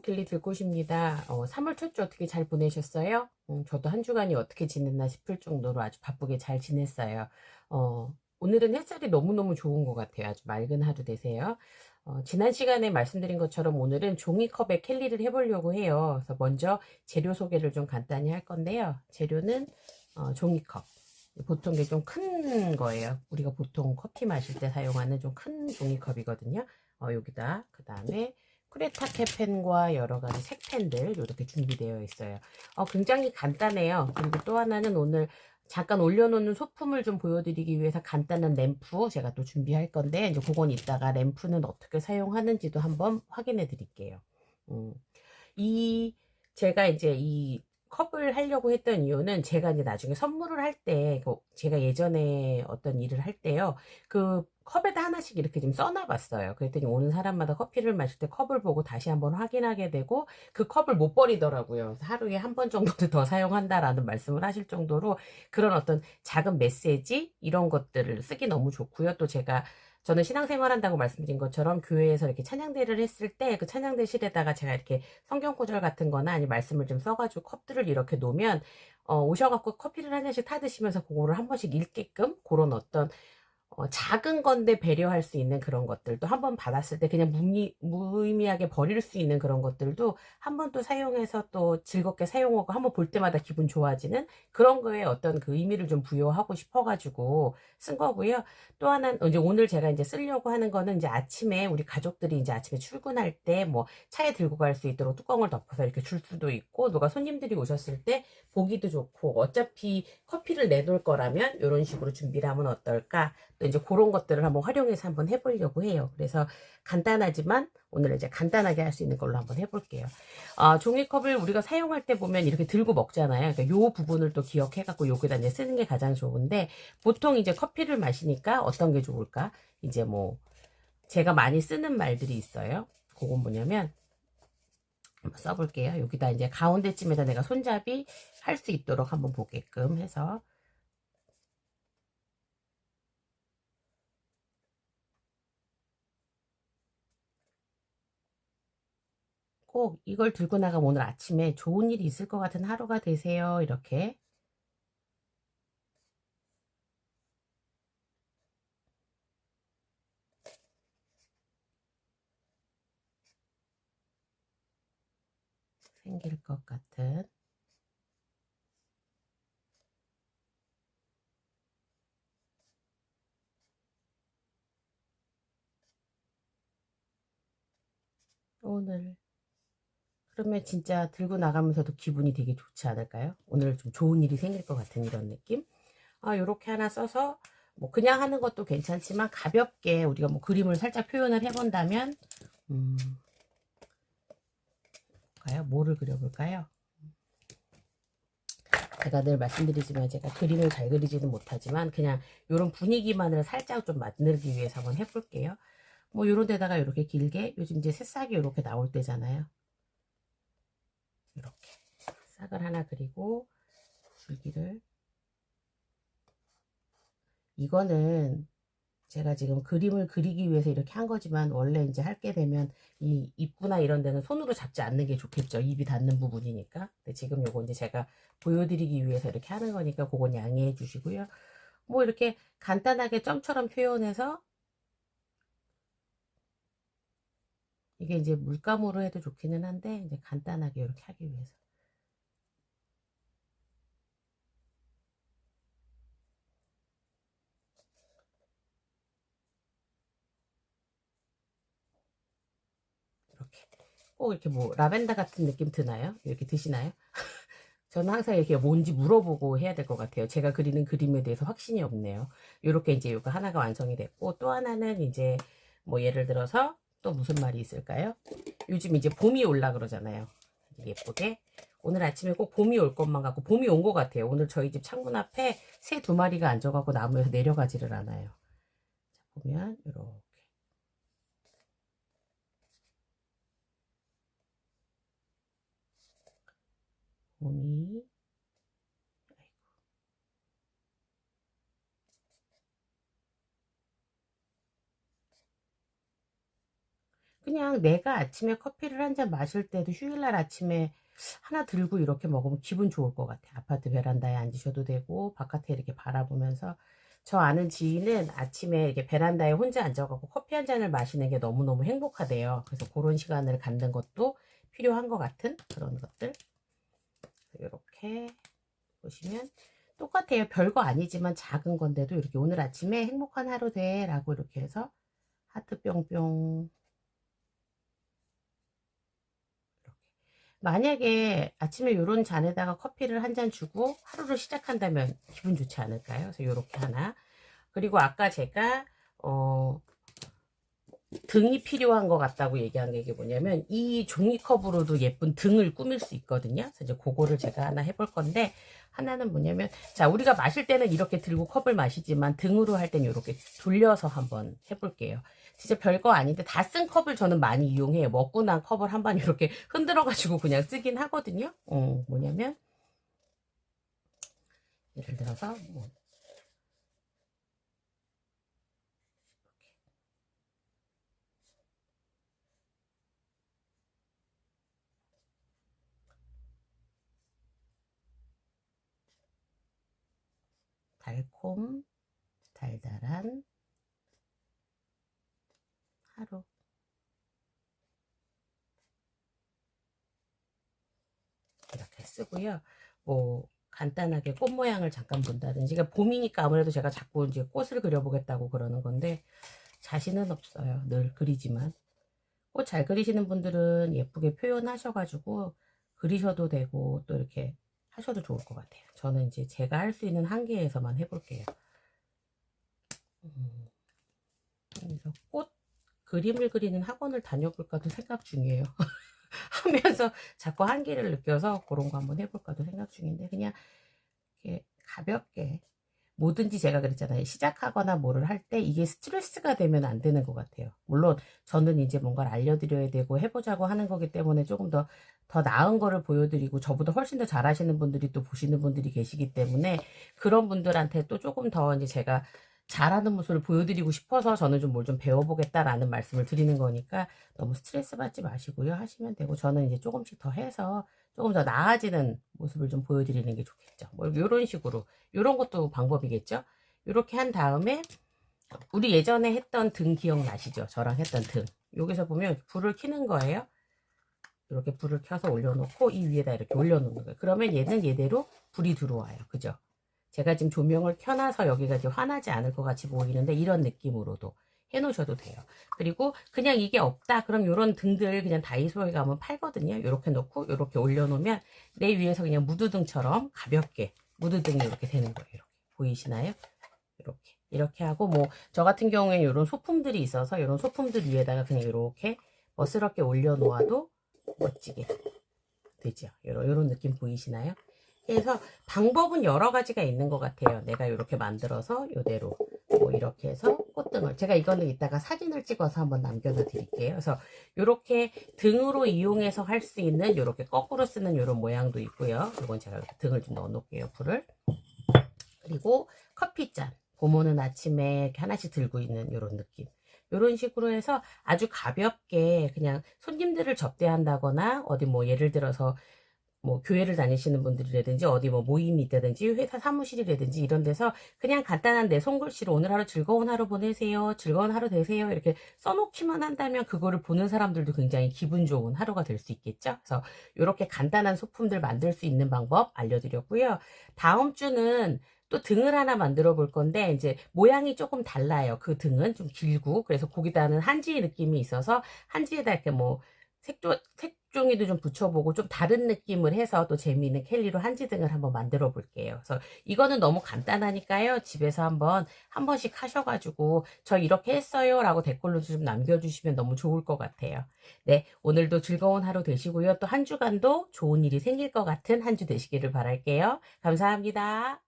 켈리 들꽃입니다. 3월 첫 주 어떻게 잘 보내셨어요? 저도 한 주간이 어떻게 지냈나 싶을 정도로 아주 바쁘게 잘 지냈어요. 오늘은 햇살이 너무너무 좋은 것 같아요. 아주 맑은 하루 되세요. 지난 시간에 말씀드린 것처럼 오늘은 종이컵에 켈리를 해보려고 해요. 그래서 먼저 재료 소개를 좀 간단히 할 건데요. 재료는 종이컵. 보통 게 좀 큰 거예요. 우리가 보통 커피 마실 때 사용하는 좀 큰 종이컵이거든요. 여기다 그 다음에 크레타케 펜과 여러 가지 색펜들 이렇게 준비되어 있어요. 굉장히 간단해요. 그리고 또 하나는 오늘 잠깐 올려놓는 소품을 좀 보여드리기 위해서 간단한 램프 제가 또 준비할 건데 이제 그건 이따가 램프는 어떻게 사용하는지도 한번 확인해 드릴게요. 이 제가 이제 이 컵을 하려고 했던 이유는 제가 이제 나중에 선물을 할 때 제가 예전에 어떤 일을 할 때요 그 컵에다 하나씩 이렇게 좀 써놔봤어요. 그랬더니 오는 사람마다 커피를 마실 때 컵을 보고 다시 한번 확인하게 되고 그 컵을 못 버리더라고요. 그래서 하루에 한 번 정도는 더 사용한다라는 말씀을 하실 정도로 그런 어떤 작은 메시지 이런 것들을 쓰기 너무 좋고요. 또 저는 신앙생활 한다고 말씀드린 것처럼 교회에서 이렇게 찬양대를 했을 때 그 찬양대실에다가 제가 이렇게 성경 구절 같은 거나 아니면 말씀을 좀 써가지고 컵들을 이렇게 놓으면 오셔갖고 커피를 한 잔씩 타드시면서 그거를 한 번씩 읽게끔 그런 어떤 작은 건데 배려할 수 있는 그런 것들도 한 번 받았을 때 그냥 무의미하게 버릴 수 있는 그런 것들도 한 번 또 사용해서 또 즐겁게 사용하고 한 번 볼 때마다 기분 좋아지는 그런 거에 어떤 그 의미를 좀 부여하고 싶어가지고 쓴 거고요. 또 하나는 이제 오늘 제가 이제 쓰려고 하는 거는 이제 아침에 우리 가족들이 이제 아침에 출근할 때 뭐 차에 들고 갈 수 있도록 뚜껑을 덮어서 이렇게 줄 수도 있고 누가 손님들이 오셨을 때 보기도 좋고 어차피 커피를 내놓을 거라면 이런 식으로 준비를 하면 어떨까? 또 이제 그런 것들을 한번 활용해서 한번 해보려고 해요. 그래서 간단하지만 오늘은 이제 간단하게 할 수 있는 걸로 한번 해볼게요. 종이컵을 우리가 사용할 때 보면 이렇게 들고 먹잖아요. 그러니까 요 부분을 또 기억해갖고 여기다 이제 쓰는 게 가장 좋은데 보통 이제 커피를 마시니까 어떤 게 좋을까? 이제 뭐 제가 많이 쓰는 말들이 있어요. 그건 뭐냐면 한번 써볼게요. 여기다 이제 가운데쯤에다 내가 손잡이 할 수 있도록 한번 보게끔 해서 꼭 이걸 들고 나가면 오늘 아침에 좋은 일이 있을 것 같은 하루가 되세요. 이렇게 생길 것 같은 오늘 그러면 진짜 들고 나가면서도 기분이 되게 좋지 않을까요? 오늘 좀 좋은 일이 생길 것 같은 이런 느낌? 요렇게 하나 써서 뭐 그냥 하는 것도 괜찮지만 가볍게 우리가 뭐 그림을 살짝 표현을 해본다면 뭐를 그려볼까요? 제가 늘 말씀드리지만 제가 그림을 잘 그리지는 못하지만 그냥 이런 분위기만을 살짝 좀 만들기 위해서 한번 해볼게요. 뭐 요런 데다가 이렇게 길게 요즘 이제 새싹이 이렇게 나올 때잖아요. 이렇게 싹을 하나 그리고 줄기를 이거는 제가 지금 그림을 그리기 위해서 이렇게 한 거지만 원래 이제 할게 되면 이 입구나 이런 데는 손으로 잡지 않는 게 좋겠죠. 입이 닿는 부분이니까. 근데 지금 요거 이제 제가 보여드리기 위해서 이렇게 하는 거니까 그건 양해해 주시고요. 뭐 이렇게 간단하게 점처럼 표현해서 이게 이제 물감으로 해도 좋기는 한데 이제 간단하게 이렇게 하기 위해서 이렇게 꼭 이렇게 뭐 라벤더 같은 느낌 드나요? 이렇게 드시나요? 저는 항상 이렇게 뭔지 물어보고 해야 될 것 같아요. 제가 그리는 그림에 대해서 확신이 없네요. 이렇게 이제 이거 하나가 완성이 됐고 또 하나는 이제 뭐 예를 들어서 또 무슨 말이 있을까요? 요즘 이제 봄이 올라 그러잖아요. 예쁘게 오늘 아침에 꼭 봄이 올 것만 같고 봄이 온 것 같아요. 오늘 저희 집 창문 앞에 새 두 마리가 앉아가고 나무에서 내려가지를 않아요. 자, 보면 이렇게 봄이 그냥 내가 아침에 커피를 한 잔 마실 때도 휴일날 아침에 하나 들고 이렇게 먹으면 기분 좋을 것 같아요. 아파트 베란다에 앉으셔도 되고 바깥에 이렇게 바라보면서. 저 아는 지인은 아침에 이렇게 베란다에 혼자 앉아갖고 커피 한 잔을 마시는 게 너무너무 행복하대요. 그래서 그런 시간을 갖는 것도 필요한 것 같은 그런 것들. 이렇게 보시면 똑같아요. 별거 아니지만 작은 건데도 이렇게 오늘 아침에 행복한 하루 돼 라고 이렇게 해서 하트 뿅뿅. 만약에 아침에 이런 잔에다가 커피를 한 잔 주고 하루를 시작한다면 기분 좋지 않을까요? 그래서 이렇게 하나. 그리고 아까 제가 등이 필요한 것 같다고 얘기한 게 이게 뭐냐면 이 종이컵으로도 예쁜 등을 꾸밀 수 있거든요. 그래서 이제 그거를 제가 하나 해볼 건데, 하나는 뭐냐면, 자, 우리가 마실 때는 이렇게 들고 컵을 마시지만 등으로 할 때는 이렇게 돌려서 한번 해볼게요. 진짜 별거 아닌데 다 쓴 컵을 저는 많이 이용해요. 먹고 난 컵을 한번 이렇게 흔들어 가지고 그냥 쓰긴 하거든요. 뭐냐면 예를 들어서 뭐 달콤 달달한 하루. 이렇게 쓰고요. 뭐 간단하게 꽃 모양을 잠깐 본다든지. 그러니까 봄이니까 아무래도 제가 자꾸 이제 꽃을 그려보겠다고 그러는 건데 자신은 없어요. 늘 그리지만. 꽃 잘 그리시는 분들은 예쁘게 표현하셔가지고 그리셔도 되고 또 이렇게 하셔도 좋을 것 같아요. 저는 이제 제가 할 수 있는 한계에서만 해볼게요. 그래서 꽃 그림을 그리는 학원을 다녀볼까도 생각 중이에요. 하면서 자꾸 한계를 느껴서 그런 거 한번 해볼까도 생각 중인데, 그냥 이렇게 가볍게 뭐든지 제가 그랬잖아요. 시작하거나 뭐를 할 때 이게 스트레스가 되면 안 되는 것 같아요. 물론 저는 이제 뭔가를 알려드려야 되고 해보자고 하는 거기 때문에 조금 더 나은 거를 보여드리고 저보다 훨씬 더 잘하시는 분들이 또 보시는 분들이 계시기 때문에 그런 분들한테 또 조금 더 이제 제가 잘하는 모습을 보여드리고 싶어서 저는 좀 뭘 좀 배워보겠다라는 말씀을 드리는 거니까 너무 스트레스 받지 마시고요. 하시면 되고, 저는 이제 조금씩 더 해서 조금 더 나아지는 모습을 좀 보여드리는 게 좋겠죠. 뭐 이런 식으로, 이런 것도 방법이겠죠. 이렇게 한 다음에 우리 예전에 했던 등 기억나시죠? 저랑 했던 등. 여기서 보면 불을 켜는 거예요. 이렇게 불을 켜서 올려놓고 이 위에다 이렇게 올려놓는 거예요. 그러면 얘는 얘대로 불이 들어와요. 그죠? 제가 지금 조명을 켜놔서 여기가 이제 환하지 않을 것 같이 보이는데 이런 느낌으로도 해놓으셔도 돼요. 그리고 그냥 이게 없다 그럼 이런 등들 그냥 다이소에 가면 팔거든요. 이렇게 놓고 이렇게 올려놓으면 내 위에서 그냥 무드등처럼 가볍게 무드등이 이렇게 되는 거예요. 이렇게 보이시나요? 이렇게 하고, 뭐 저 같은 경우에는 이런 소품들이 있어서 이런 소품들 위에다가 그냥 이렇게 멋스럽게 올려놓아도 멋지게 되죠. 이런 느낌 보이시나요? 그래서 방법은 여러 가지가 있는 것 같아요. 내가 이렇게 만들어서 이대로 뭐 이렇게 해서 꽃등을, 제가 이거는 이따가 사진을 찍어서 한번 남겨놔 드릴게요. 그래서 이렇게 등으로 이용해서 할 수 있는 이렇게 거꾸로 쓰는 이런 모양도 있고요. 이건 제가 이렇게 등을 좀 넣어 놓을게요. 불을. 그리고 커피잔, 봄 오는 아침에 이렇게 하나씩 들고 있는 이런 느낌. 이런 식으로 해서 아주 가볍게 그냥 손님들을 접대한다거나 어디 뭐 예를 들어서 뭐 교회를 다니시는 분들이라든지 어디 뭐 모임이 있다든지 회사 사무실이라든지 이런 데서 그냥 간단한 내 손글씨로 오늘 하루 즐거운 하루 보내세요, 즐거운 하루 되세요 이렇게 써놓기만 한다면 그거를 보는 사람들도 굉장히 기분 좋은 하루가 될 수 있겠죠. 그래서 이렇게 간단한 소품들 만들 수 있는 방법 알려드렸고요. 다음 주는 또 등을 하나 만들어 볼 건데 이제 모양이 조금 달라요. 그 등은 좀 길고, 그래서 거기다는 한지 느낌이 있어서 한지에다 이렇게 뭐 색종이도 좀 붙여보고 좀 다른 느낌을 해서 또 재미있는 캘리로 한지 등을 한번 만들어 볼게요. 그래서 이거는 너무 간단하니까요. 집에서 한 번씩 하셔가지고 저 이렇게 했어요 라고 댓글로 좀 남겨주시면 너무 좋을 것 같아요. 네, 오늘도 즐거운 하루 되시고요. 또 한 주간도 좋은 일이 생길 것 같은 한 주 되시기를 바랄게요. 감사합니다.